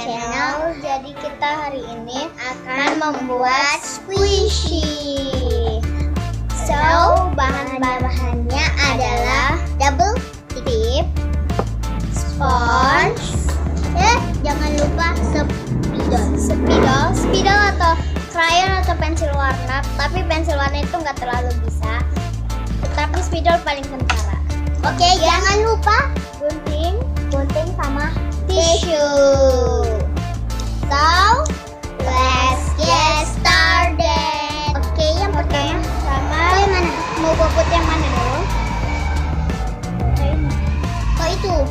channel. Jadi kita hari ini akan membuat squishy. So, bahan-bahannya adalah double tip, sponge, jangan lupa spidol atau crayon atau pensil warna. Tapi pensil warna itu nggak terlalu bisa. Tetapi spidol paling kentara. Oke, jangan lupa gunting sama tisu. So, let's get started. Oke, yang pertama sama yang mana? Mau bobot yang mana dulu? Oh, itu.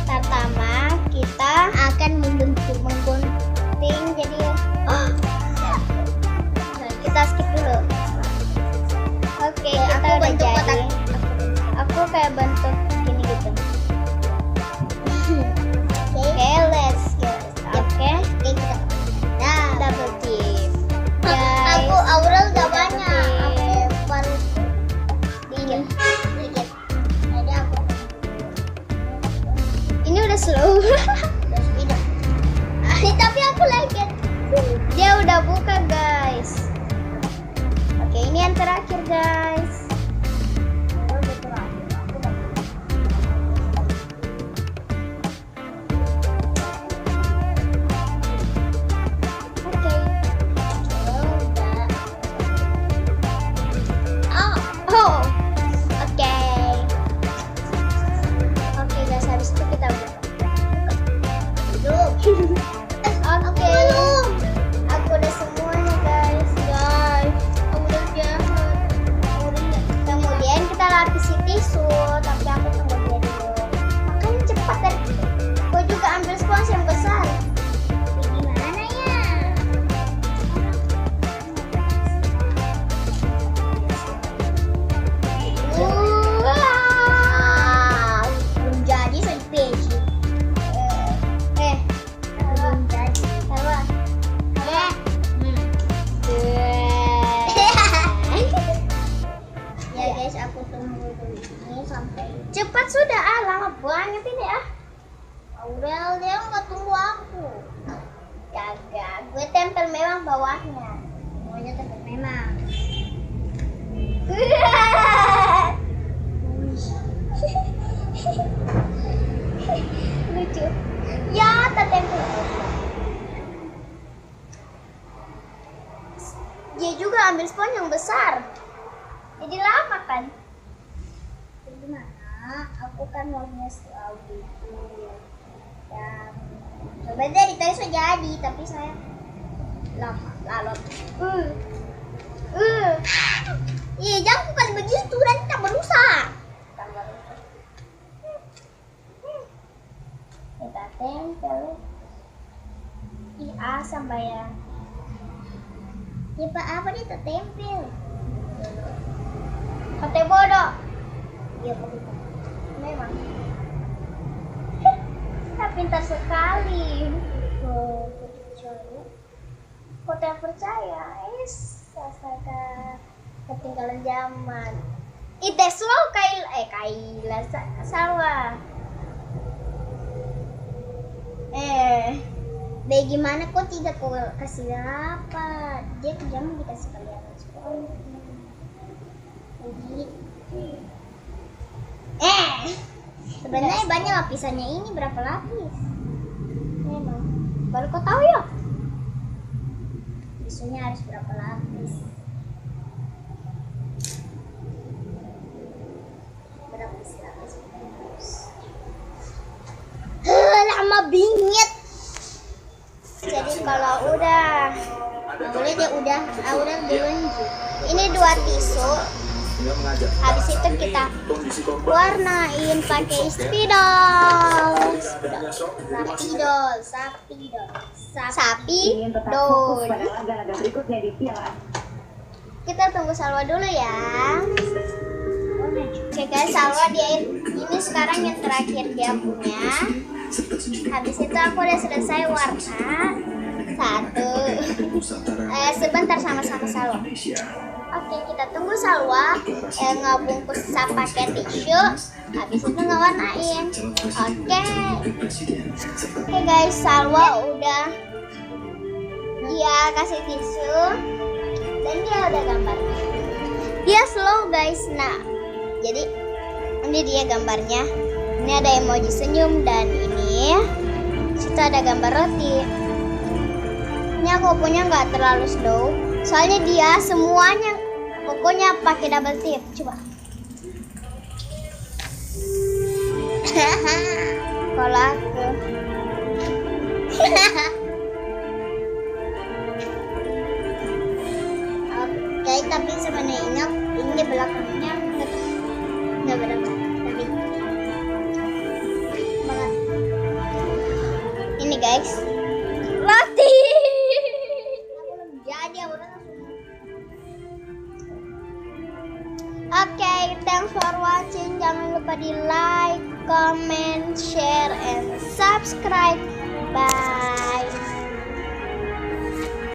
Pertama, kita akan menggunting jadi kita skip dulu. Oke, kita udah jadi. Aku kayak bentuk gini gitu. Oke, let's get started. Oke, double tip. Aku Aurel gak banyak. Aku baru dikit. Jadi aku. Ini udah slow. Tapi aku lagi. Dia udah buka, guys. Oke, ini yang terakhir, guys. Cepat sudah, lama banget ini Aurel, dia nggak tunggu aku. Kagak, gue tempel memang bawahnya. Pokoknya tempel memang. Lucu. Ya, tertempel. Dia juga ambil spons yang besar. Jadi lama kan? Gimana? Aku kan maunya selalu gitu. Ya, coba dari tadi sudah jadi, tapi saya lama lalot. Iya, jangan bukan begitu, nanti tambah rusak. Kita tempel. Ih, asam bayar. Ya Pak, apa dia tertempel? Kata bodoh. Iya, begitu. Memang. Kita pintar sekali. Kau tak percaya? Astaga, ketinggalan zaman. Itu slow Kaila salah. Bagaimana kok tidak kau kasih apa? Dia jangan dikasih kalian respon. Begitu. Sebenarnya banyak lapisannya ini, berapa lapis? Memang. Baru kau tahu ya? Isunya harus berapa lapis? Berapa lapis? Lama bingit. Jadi kalau udah dilunjuk. Ini 2 tisu. Habis itu kita warnain pakai spidol. Kita tunggu Salwa dulu ya. Oke guys, Salwa dia ini sekarang yang terakhir dia punya. Habis itu aku udah selesai warna 1. Sebentar sama-sama Salwa. Oke, kita tunggu Salwa ngebungkus pakai tisu. Habis itu ngewarnain. Oke. Oke guys, Salwa udah dia kasih tisu dan dia udah gambar. Dia slow guys. Nah, jadi ini dia gambarnya. Ini ada emoji senyum dan ini situ ada gambar roti. Ini aku punya nggak terlalu slow, soalnya dia semuanya pokoknya pakai double tip. Coba. Kalau aku oke, tapi sebenarnya ini belakangnya nggak berapa, tapi banget. Ini guys, roti. Belum jadi, aku udah langsung. Oke, thanks for watching. Jangan lupa di like, comment, share, and subscribe. Bye.